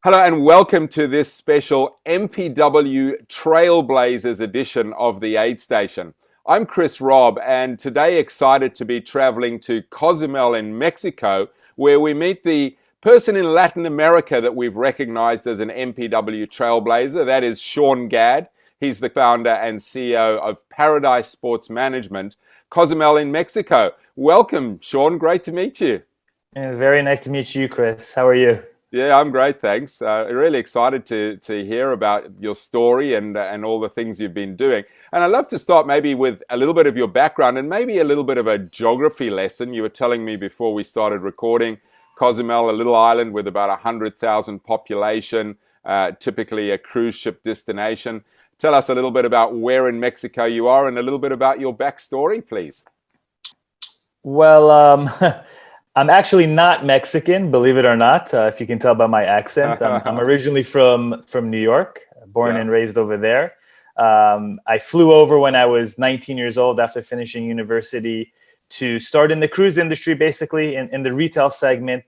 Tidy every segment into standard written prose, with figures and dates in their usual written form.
Hello and welcome to this special MPW Trailblazers edition of the Aid Station. I'm Chris Robb and today excited to be traveling to Cozumel in Mexico, where we meet the person in Latin America that we've recognized as an MPW Trailblazer. That is Shaun Gad. He's the founder and CEO of Paradise Sports Management, Cozumel in Mexico. Welcome, Shaun. Great to meet you. Very nice to meet you, Chris. How are you? Yeah, I'm great, thanks. Really excited to hear about your story and all the things you've been doing. And I'd love to start maybe with a little bit of your background and maybe a little bit of a geography lesson. You were telling me before we started recording, Cozumel, a little island with about 100,000 population, typically a cruise ship destination. Tell us a little bit about where in Mexico you are and a little bit about your backstory, please. Well, I'm actually not Mexican, believe it or not. If you can tell by my accent, I'm originally from New York, born Yeah. and raised over there. I flew over when I was 19 years old after finishing university to start in the cruise industry, basically in the retail segment,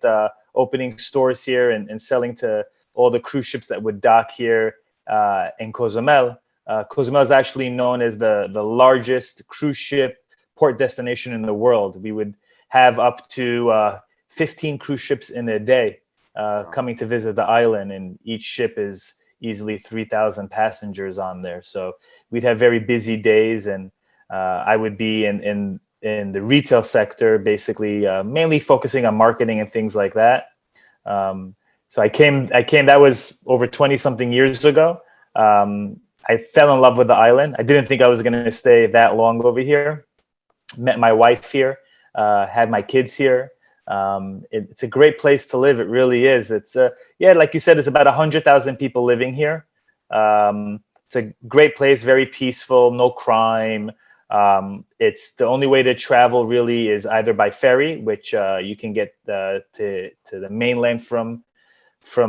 opening stores here and selling to all the cruise ships that would dock here in Cozumel. Cozumel is actually known as the largest cruise ship port destination in the world. We would have up to 15 cruise ships in a day coming to visit the island, and each ship is easily 3,000 passengers on there. So we'd have very busy days, and I would be in the retail sector, basically mainly focusing on marketing and things like that. So I came. That was over 20 something years ago. I fell in love with the island. I didn't think I was going to stay that long over here. Met my wife here. Had my kids here. It's a great place to live. It really is. It's like you said, it's about 100,000 people living here. It's a great place, very peaceful, no crime. It's the only way to travel really is either by ferry, which you can get to the mainland from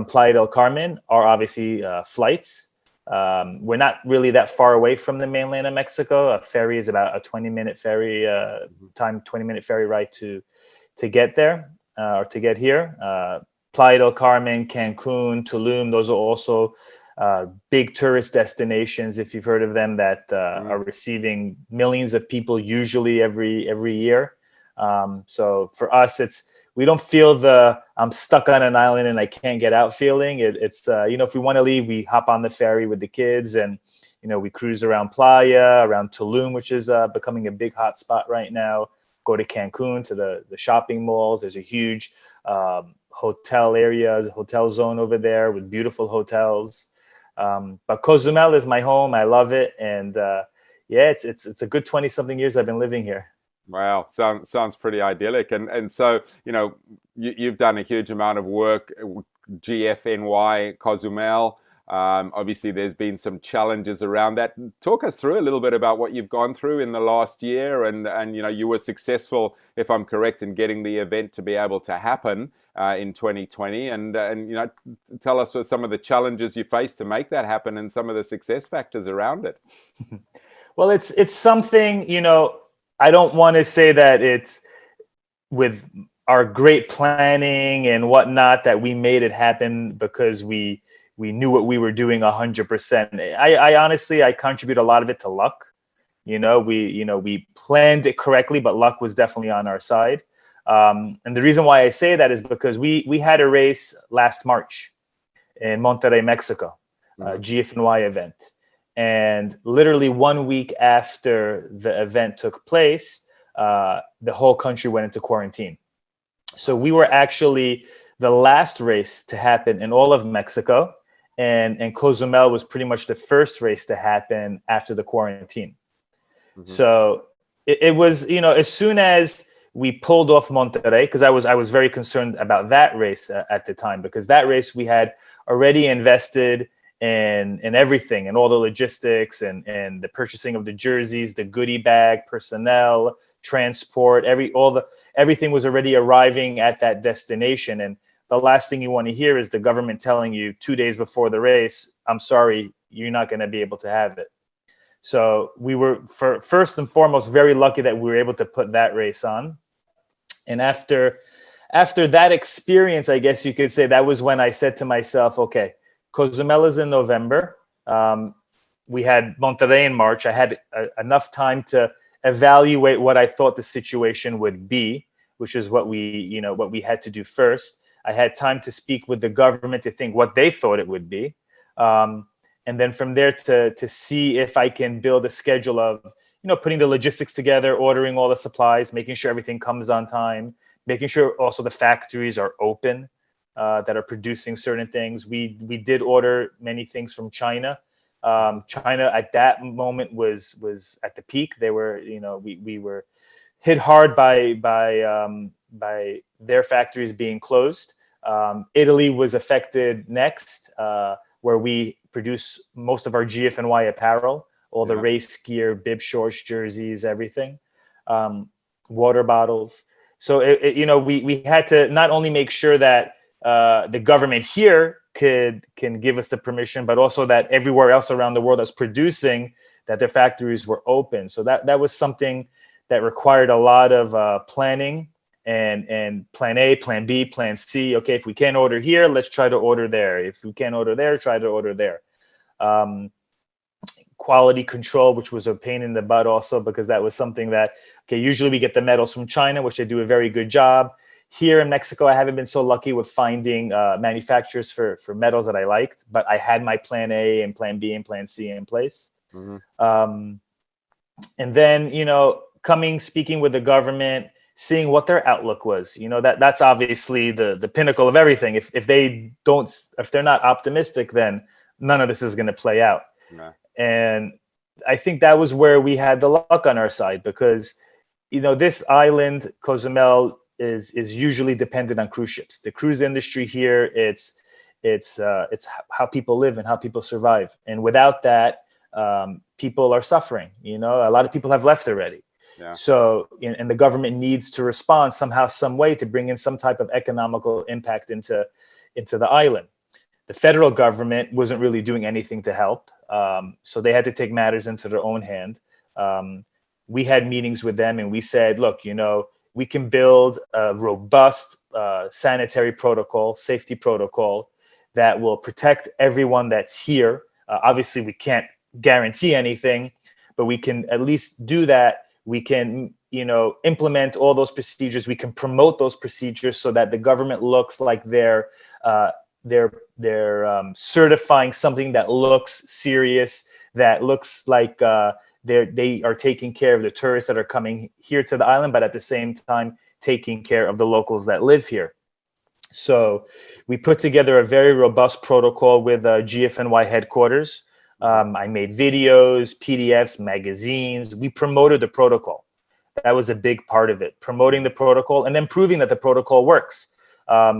Playa del Carmen, or obviously flights. We're not really that far away from the mainland of Mexico. A ferry is about a 20-minute ferry 20-minute ferry ride to get there or to get here. Playa del Carmen, Cancun, Tulum, those are also big tourist destinations, if you've heard of them, that are receiving millions of people usually every year. So for us, we don't feel I'm stuck on an island and I can't get out feeling. It's if we want to leave, we hop on the ferry with the kids and, we cruise around Playa, around Tulum, which is becoming a big hot spot right now. Go to Cancun, to the shopping malls. There's a huge hotel area, hotel zone over there with beautiful hotels. But Cozumel is my home. I love it. And it's a good 20 something years I've been living here. Wow, sounds pretty idyllic. And so, you've done a huge amount of work, GFNY, Cozumel. Obviously, there's been some challenges around that. Talk us through a little bit about what you've gone through in the last year. And you were successful, if I'm correct, in getting the event to be able to happen in 2020. And tell us some of the challenges you faced to make that happen and some of the success factors around it. Well, it's something, I don't want to say that it's with our great planning and whatnot that we made it happen because we knew what we were doing 100%. I honestly, I contribute a lot of it to luck. We planned it correctly, but luck was definitely on our side. And the reason why I say that is because we had a race last March in Monterrey, Mexico, GFNY event. And literally 1 week after the event took place, the whole country went into quarantine. So we were actually the last race to happen in all of Mexico. And Cozumel was pretty much the first race to happen after the quarantine. So it was, as soon as we pulled off Monterrey, because I was very concerned about that race at the time, because that race we had already invested in everything, and all the logistics and the purchasing of the jerseys, the goodie bag, personnel, transport, everything was already arriving at that destination. And the last thing you want to hear is the government telling you 2 days before the race, I'm sorry, you're not going to be able to have it. So we were, first and foremost, very lucky that we were able to put that race on. And after after that experience, I guess you could say that was when I said to myself, okay, Cozumel is in November. We had Monterrey in March. I had enough time to evaluate what I thought the situation would be, which is what we had to do first. I had time to speak with the government to think what they thought it would be. And then from there to see if I can build a schedule of, putting the logistics together, ordering all the supplies, making sure everything comes on time, making sure also the factories are open that are producing certain things. We did order many things from China. China at that moment was at the peak. They were, we were hit hard by their factories being closed. Italy was affected next, where we produce most of our GFNY apparel, all the race gear, bib shorts, jerseys, everything, water bottles. So, we had to not only make sure that the government here can give us the permission, but also that everywhere else around the world that's producing, that their factories were open. So that was something that required a lot of planning and plan A, plan B, plan C. Okay, if we can't order here, let's try to order there. If we can't order there, try to order there. Quality control, which was a pain in the butt also, because that was something that, usually we get the metals from China, which they do a very good job. Here in Mexico, I haven't been so lucky with finding manufacturers for metals that I liked, but I had my plan A and plan B and plan C in place. Mm-hmm. And then, speaking with the government, seeing what their outlook was, that's obviously the pinnacle of everything. If they're not optimistic, then none of this is going to play out. Nah. And I think that was where we had the luck on our side, because, this island, Cozumel, is usually dependent on cruise ships. The cruise industry here, it's how people live and how people survive. And without that, people are suffering. A lot of people have left already. Yeah. So, and the government needs to respond somehow, some way, to bring in some type of economical impact into the island. The federal government wasn't really doing anything to help. So they had to take matters into their own hand. We had meetings with them and we said, look, we can build a robust sanitary protocol, safety protocol that will protect everyone that's here. Obviously, we can't guarantee anything, but we can at least do that. We can, implement all those procedures. We can promote those procedures so that the government looks like they're certifying something that looks serious, that looks like they are taking care of the tourists that are coming here to the island, but at the same time taking care of the locals that live here. So we put together a very robust protocol with GFNY headquarters. I made videos, PDFs, magazines. We promoted the protocol. That was a big part of it, promoting the protocol and then proving that the protocol works.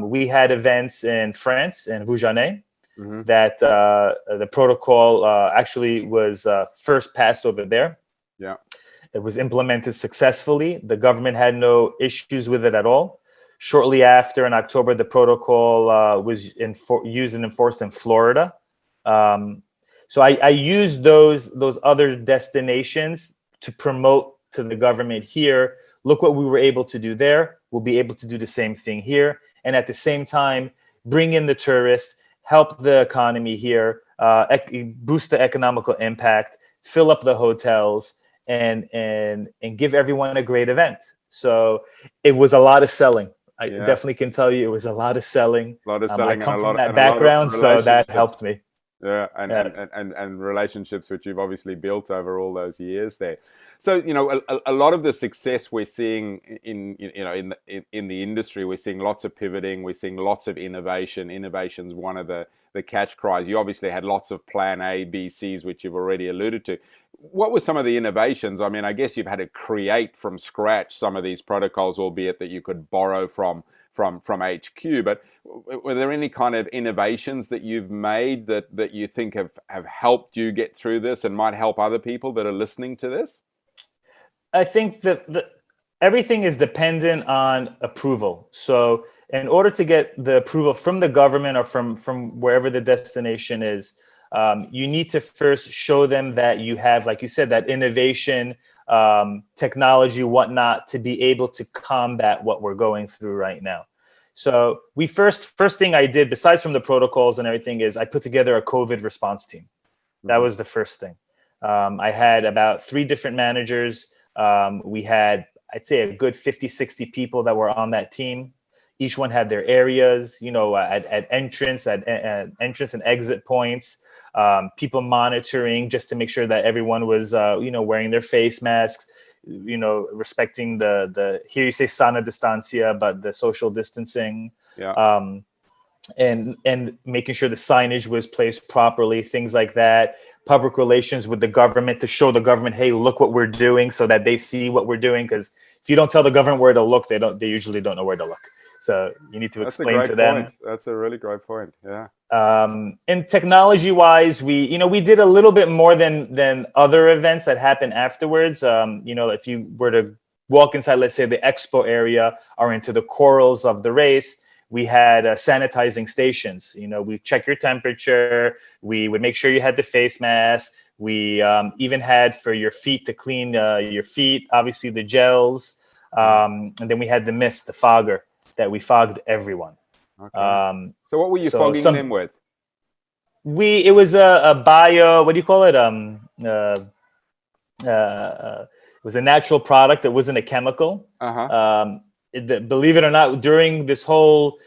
We had events in France and Vujanet, mm-hmm. that the protocol actually was first passed over there. Yeah, it was implemented successfully. The government had no issues with it at all. Shortly after, in October, the protocol was used and enforced in Florida. So I used those other destinations to promote to the government here. Look what we were able to do there. We'll be able to do the same thing here. And at the same time, bring in the tourists, help the economy here, boost the economical impact, fill up the hotels, and give everyone a great event. So it was a lot of selling. I definitely can tell you it was a lot of selling. A lot of selling. I come from that background, so that helped me. Yeah, and relationships which you've obviously built over all those years there. So a lot of the success we're seeing in the industry, we're seeing lots of pivoting, we're seeing lots of innovation. Innovation's one of the catch cries. You obviously had lots of plan A, B, C's, which you've already alluded to. What were some of the innovations? I mean, I guess you've had to create from scratch some of these protocols, albeit that you could borrow from HQ, but were there any kind of innovations that you've made that you think have helped you get through this and might help other people that are listening to this? I think that everything is dependent on approval. So in order to get the approval from the government or from wherever the destination is, you need to first show them that you have, like you said, that innovation, technology, whatnot, to be able to combat what we're going through right now. So we first thing I did, besides from the protocols and everything, is I put together a COVID response team. That was the first thing. I had about 3 different managers. We had, I'd say, a good 50, 60 people that were on that team. Each one had their areas, at entrance and exit points, people monitoring just to make sure that everyone was, wearing their face masks, respecting the here you say sana distancia, but the social distancing. Yeah. And making sure the signage was placed properly, things like that. Public relations with the government to show the government, hey, look what we're doing, so that they see what we're doing. Because if you don't tell the government where to look, they usually don't know where to look. So you need to explain to them. That's a really great point. Yeah. And technology wise, we did a little bit more than other events that happened afterwards. If you were to walk inside, let's say the expo area or into the corals of the race, we had sanitizing stations. We check your temperature. We would make sure you had the face mask. We even had for your feet to clean your feet, obviously the gels. And then we had the mist, the fogger, that we fogged everyone. Okay. So what were you fogging them with? It was a bio, what do you call it? It was a natural product. It wasn't a chemical. Believe it or not, during this whole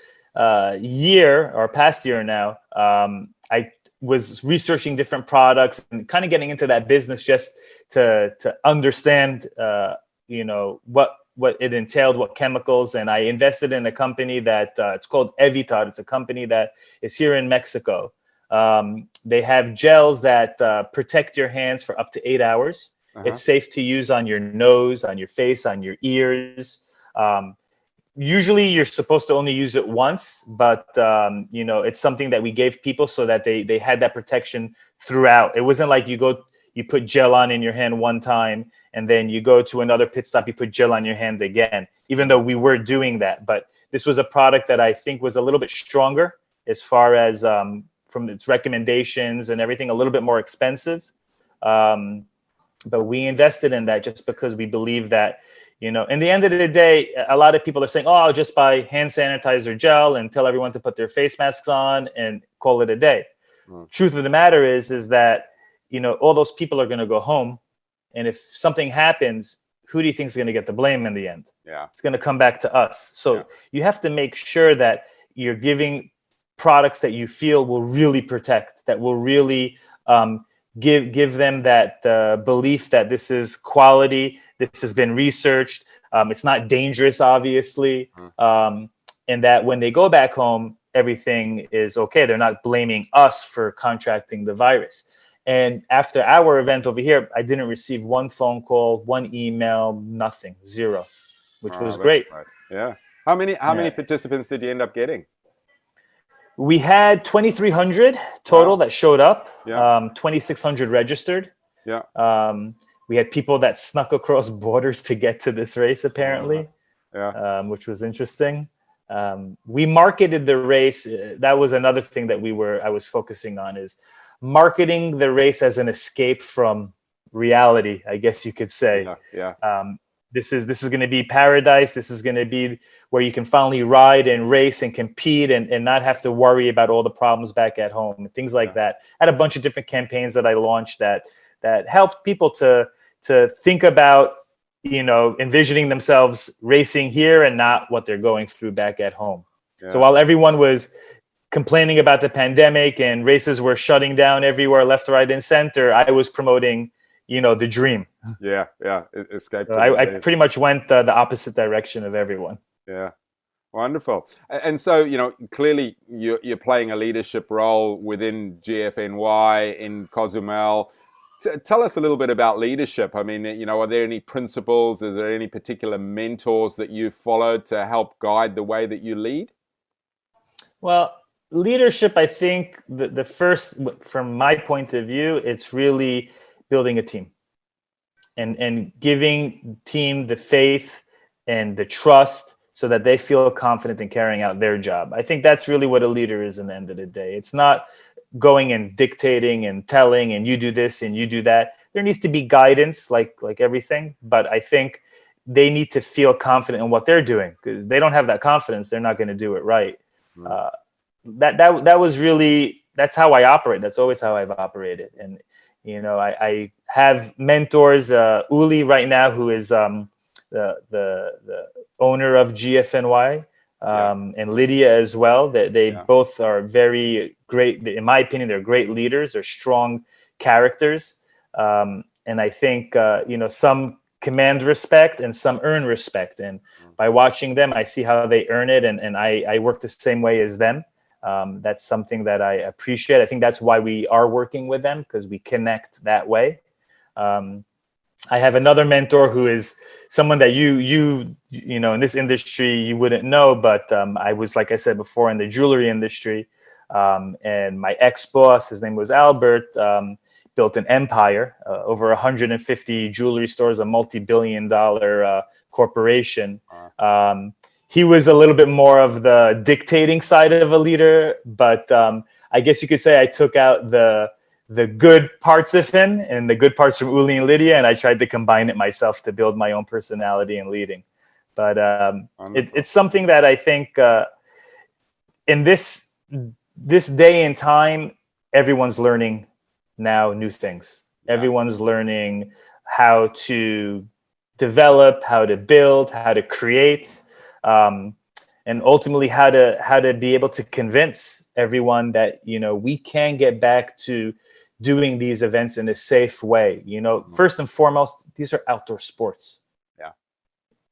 year or past year now, I was researching different products and kind of getting into that business just to understand, what it entailed, what chemicals. And I invested in a company that it's called Evitar. It's a company that is here in Mexico. They have gels that protect your hands for up to 8 hours. It's safe to use on your nose, on your face, on your ears. Usually you're supposed to only use it once, but it's something that we gave people so that they had that protection throughout. It wasn't like you put gel on in your hand one time and then you go to another pit stop, you put gel on your hand again, even though we were doing that. But this was a product that I think was a little bit stronger as far as from its recommendations and everything, a little bit more expensive. But we invested in that just because we believe that, in the end of the day, a lot of people are saying, oh, I'll just buy hand sanitizer gel and tell everyone to put their face masks on and call it a day. Truth of the matter is that, all those people are going to go home. And if something happens, who do you think is going to get the blame in the end? Yeah. It's going to come back to us. So you have to make sure that you're giving products that you feel will really protect, that will really give them that belief that this is quality, this has been researched, it's not dangerous, obviously, and that when they go back home, everything is okay. They're not blaming us for contracting the virus. And after our event over here, I didn't receive one phone call, one email, nothing, 0, which was great. Yeah. How many participants did you end up getting? We had 2,300 total that showed up. 2,600 registered. Yeah. We had people that snuck across borders to get to this race, apparently, which was interesting. We marketed the race. That was another thing that I was focusing on, is marketing the race as an escape from reality, I guess you could say. This is going to be paradise. This is going to be where you can finally ride and race and compete and not have to worry about all the problems back at home and things like that. I had a bunch of different campaigns that I launched that helped people to think about, envisioning themselves racing here and not what they're going through back at home. So while everyone was complaining about the pandemic and races were shutting down everywhere, left, right, and center, I was promoting, the dream. Escape. So I pretty much went the opposite direction of everyone. Yeah. Wonderful. And so, clearly you're playing a leadership role within GFNY in Cozumel. Tell us a little bit about leadership. I mean, are there any principles? Is there any particular mentors that you followed to help guide the way that you lead? Well, leadership, I think the first, from my point of view, it's really building a team and giving team the faith and the trust so that they feel confident in carrying out their job. I think that's really what a leader is in the end of the day. It's not going and dictating and telling and you do this and you do that. There needs to be guidance like everything. But I think they need to feel confident in what they're doing, because they don't have that confidence, they're not going to do it right. Uh, that was really, that's how I operate. That's always how I've operated. And I have mentors. Uli right now, who is the owner of GFNY, and Lydia as well. That they both are very great. In my opinion, they're great leaders. They're strong characters, and I think some command respect and some earn respect. And by watching them, I see how they earn it, and I work the same way as them. That's something that I appreciate. I think that's why we are working with them, because we connect that way. I have another mentor who is someone that you in this industry you wouldn't know, but I was, like I said before, in the jewelry industry, and my ex-boss, his name was Albert, built an empire, over 150 jewelry stores, a multi-billion-dollar corporation. He was a little bit more of the dictating side of a leader, but I guess you could say I took out the good parts of him and the good parts from Uli and Lydia, and I tried to combine it myself to build my own personality and leading. But it's something that I think in this day and time, everyone's learning now new things. Everyone's learning how to develop, how to build, how to create, and ultimately how to be able to convince everyone that we can get back to doing these events in a safe way. First and foremost, these are outdoor sports.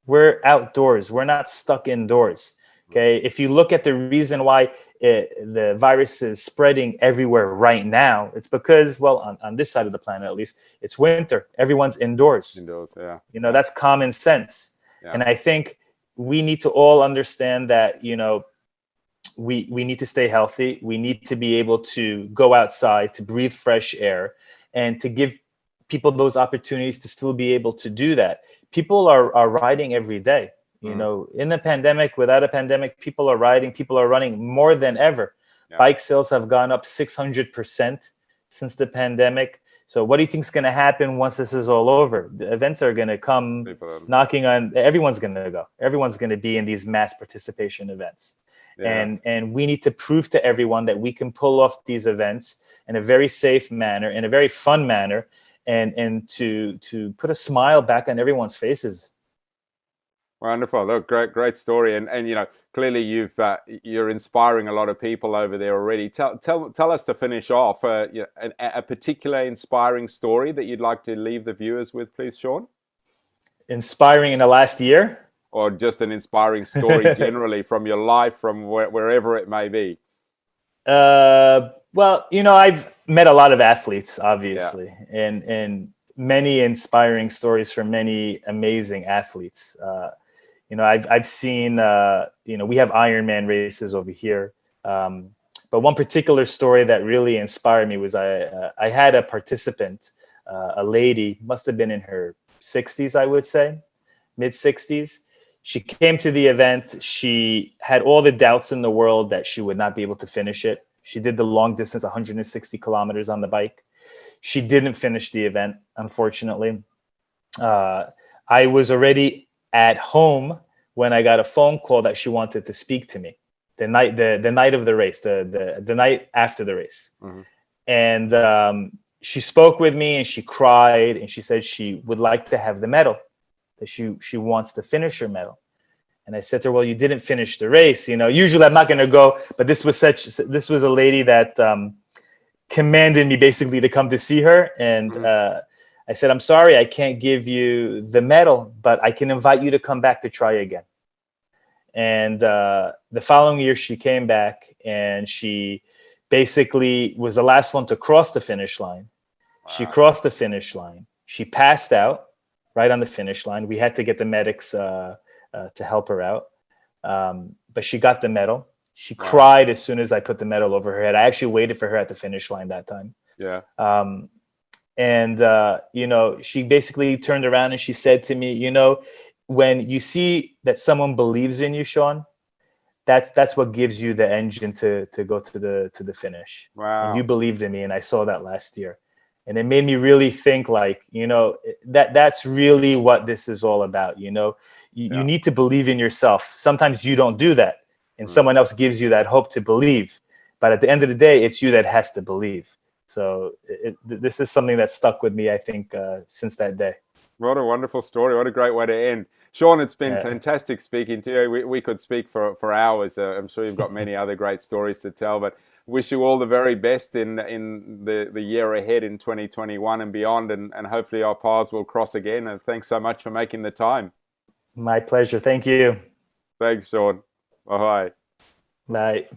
We're outdoors. We're not stuck indoors. Okay. If you look at the reason why the virus is spreading everywhere right now, it's because, well, on this side of the planet, at least, it's winter. Everyone's indoors. That's common sense. And I think we need to all understand that, we need to stay healthy. We need to be able to go outside, to breathe fresh air, and to give people those opportunities to still be able to do that. People are riding every day. In the pandemic, without a pandemic, people are riding, people are running more than ever. Bike sales have gone up 600% since the pandemic. So what do you think is going to happen once this is all over? The events are going to come knocking on, everyone's going to go. Everyone's going to be in these mass participation events. And we need to prove to everyone that we can pull off these events in a very safe manner, in a very fun manner, and to put a smile back on everyone's faces. Wonderful. Look, great story. And clearly you're inspiring a lot of people over there already. Tell us to finish off a particular inspiring story that you'd like to leave the viewers with, please, Shaun. Inspiring in the last year? Or just an inspiring story generally from your life, from wherever it may be. Well, I've met a lot of athletes, obviously, and many inspiring stories from many amazing athletes. I've seen, we have Ironman races over here. But one particular story that really inspired me was I had a participant, a lady, must have been in her 60s, I would say, mid 60s. She came to the event. She had all the doubts in the world that she would not be able to finish it. She did the long distance, 160 kilometers on the bike. She didn't finish the event, unfortunately. I was already at home when I got a phone call that she wanted to speak to me the night of the race, the night after the race. And she spoke with me and she cried and she said she would like to have the medal, that she wants to finish her medal. And I said to her, well, you didn't finish the race. Usually I'm not going to go, but this was a lady that commanded me basically to come to see her. And I said, I'm sorry, I can't give you the medal, but I can invite you to come back to try again. And the following year she came back and she basically was the last one to cross the finish line. Wow. She crossed the finish line. She passed out right on the finish line. We had to get the medics to help her out. But she got the medal. She cried as soon as I put the medal over her head. I actually waited for her at the finish line that time. And she basically turned around and she said to me, when you see that someone believes in you, Shaun, that's what gives you the engine to go to the finish. Wow. And you believed in me, and I saw that last year. And it made me really think, like, that's really what this is all about. You need to believe in yourself. Sometimes you don't do that, and someone else gives you that hope to believe. But at the end of the day, it's you that has to believe. So this is something that stuck with me, I think, since that day. What a wonderful story. What a great way to end. Shaun, it's been Yeah. fantastic speaking to you. We could speak for hours. I'm sure you've got many other great stories to tell, but wish you all the very best in the year ahead in 2021 and beyond, and hopefully our paths will cross again. And thanks so much for making the time. My pleasure. Thank you. Thanks, Shaun. Bye. Bye.